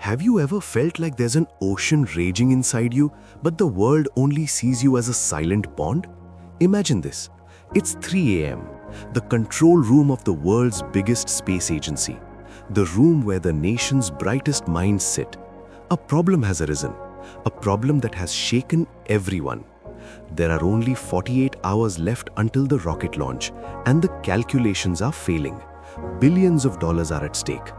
Have you ever felt like there's an ocean raging inside you, but the world only sees you as a silent pond? Imagine this. It's 3 a.m., the control room of the world's biggest space agency, the room where the nation's brightest minds sit. A problem has arisen, a problem that has shaken everyone. There are only 48 hours left until the rocket launch, and the calculations are failing. Billions of dollars are at stake.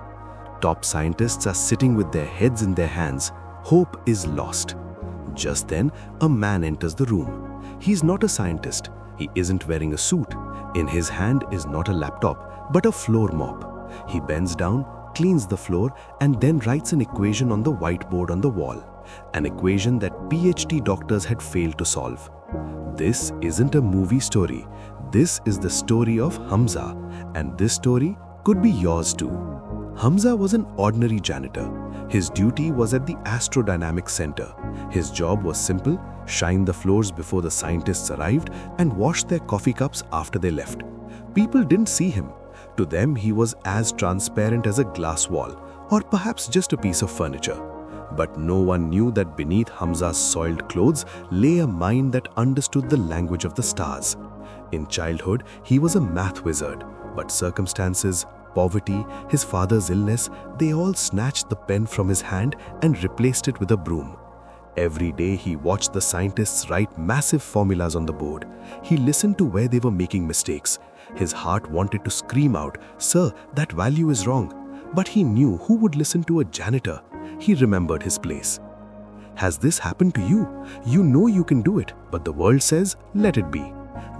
Top scientists are sitting with their heads in their hands. Hope is lost. Just then, a man enters the room. He's not a scientist. He isn't wearing a suit. In his hand is not a laptop, but a floor mop. He bends down, cleans the floor, and then writes an equation on the whiteboard on the wall. An equation that PhD doctors had failed to solve. This isn't a movie story. This is the story of Hamza, and this story could be yours too. Hamza was an ordinary janitor. His duty was at the Astrodynamics Center. His job was simple: shine the floors before the scientists arrived and wash their coffee cups after they left. People didn't see him. To them, he was as transparent as a glass wall, or perhaps just a piece of furniture. But no one knew that beneath Hamza's soiled clothes lay a mind that understood the language of the stars. In childhood, he was a math wizard, but circumstances, poverty, his father's illness, they all snatched the pen from his hand and replaced it with a broom. Every day he watched the scientists write massive formulas on the board. He listened to where they were making mistakes. His heart wanted to scream out, "Sir, that value is wrong." But he knew who would listen to a janitor. He remembered his place. Has this happened to you? You know you can do it, but the world says, let it be.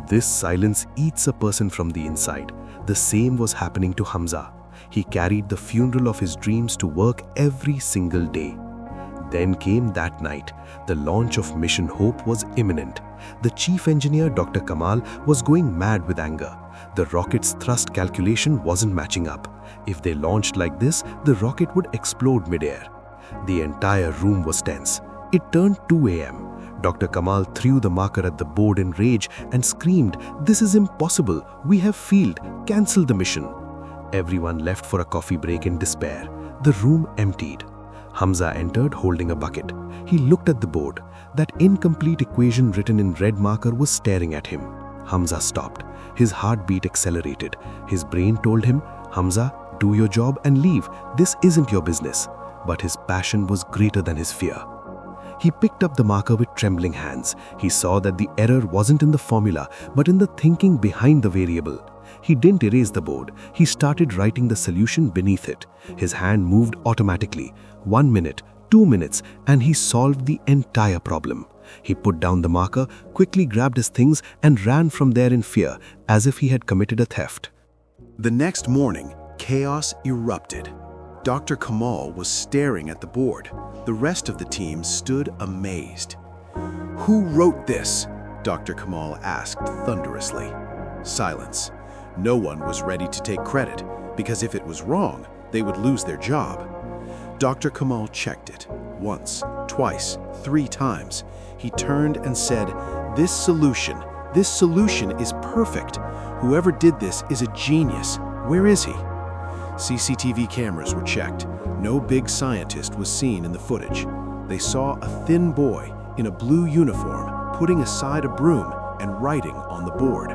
This silence eats a person from the inside. The same was happening to Hamza. He carried the funeral of his dreams to work every single day. Then came that night. The launch of Mission Hope was imminent. The chief engineer, Dr. Kamal, was going mad with anger. The rocket's thrust calculation wasn't matching up. If they launched like this, the rocket would explode midair. The entire room was tense. It turned 2 a.m. Dr. Kamal threw the marker at the board in rage and screamed, "This is impossible. We have failed. Cancel the mission." Everyone left for a coffee break in despair. The room emptied. Hamza entered holding a bucket. He looked at the board. That incomplete equation written in red marker was staring at him. Hamza stopped. His heartbeat accelerated. His brain told him, "Hamza, do your job and leave. This isn't your business." But his passion was greater than his fear. He picked up the marker with trembling hands. He saw that the error wasn't in the formula, but in the thinking behind the variable. He didn't erase the board. He started writing the solution beneath it. His hand moved automatically. 1 minute, 2 minutes, and he solved the entire problem. He put down the marker, quickly grabbed his things, and ran from there in fear, as if he had committed a theft. The next morning, chaos erupted. Dr. Kamal was staring at the board. The rest of the team stood amazed. "Who wrote this?" Dr. Kamal asked thunderously. Silence. No one was ready to take credit, because if it was wrong, they would lose their job. Dr. Kamal checked it. Once, twice, 3 times. He turned and said, this solution is perfect. Whoever did this is a genius. Where is he?" CCTV cameras were checked. No big scientist was seen in the footage. They saw a thin boy in a blue uniform putting aside a broom and writing on the board.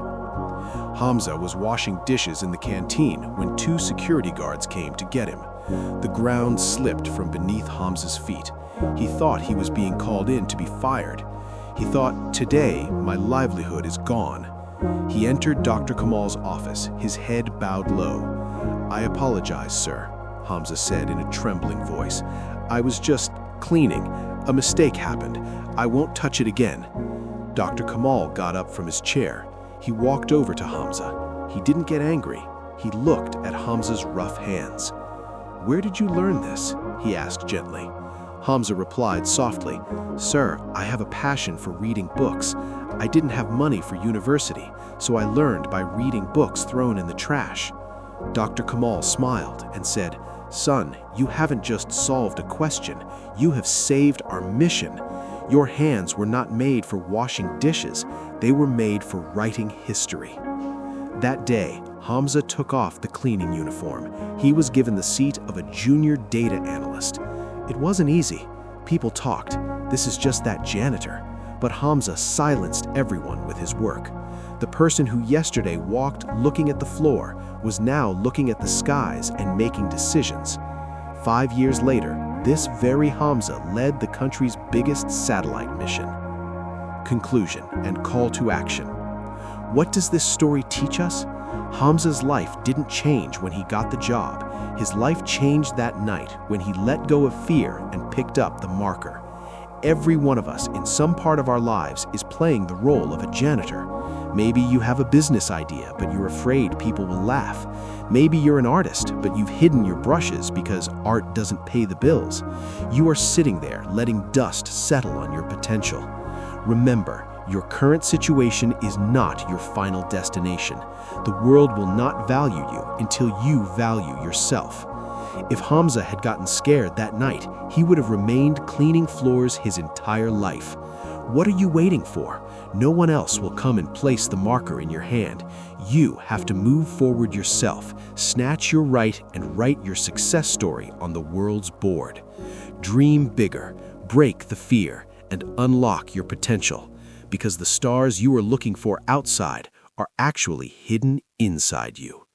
Hamza was washing dishes in the canteen when 2 security guards came to get him. The ground slipped from beneath Hamza's feet. He thought he was being called in to be fired. He thought, "Today, my livelihood is gone." He entered Dr. Kamal's office, his head bowed low. "I apologize, sir," Hamza said in a trembling voice. "I was just cleaning. A mistake happened. I won't touch it again." Dr. Kamal got up from his chair. He walked over to Hamza. He didn't get angry. He looked at Hamza's rough hands. "Where did you learn this?" he asked gently. Hamza replied softly, "Sir, I have a passion for reading books. I didn't have money for university, so I learned by reading books thrown in the trash." Dr. Kamal smiled and said, "Son, you haven't just solved a question. You have saved our mission. Your hands were not made for washing dishes. They were made for writing history." That day, Hamza took off the cleaning uniform. He was given the seat of a junior data analyst. It wasn't easy. People talked, "This is just that janitor." But Hamza silenced everyone with his work. The person who yesterday walked looking at the floor was now looking at the skies and making decisions. 5 years later, this very Hamza led the country's biggest satellite mission. Conclusion and call to action. What does this story teach us? Hamza's life didn't change when he got the job. His life changed that night when he let go of fear and picked up the marker. Every one of us in some part of our lives is playing the role of a janitor. Maybe you have a business idea, but you're afraid people will laugh. Maybe you're an artist, but you've hidden your brushes because art doesn't pay the bills. You are sitting there letting dust settle on your potential. Remember, your current situation is not your final destination. The world will not value you until you value yourself. If Hamza had gotten scared that night, he would have remained cleaning floors his entire life. What are you waiting for? No one else will come and place the marker in your hand. You have to move forward yourself, snatch your right, and write your success story on the world's board. Dream bigger, break the fear, and unlock your potential, because the stars you are looking for outside are actually hidden inside you.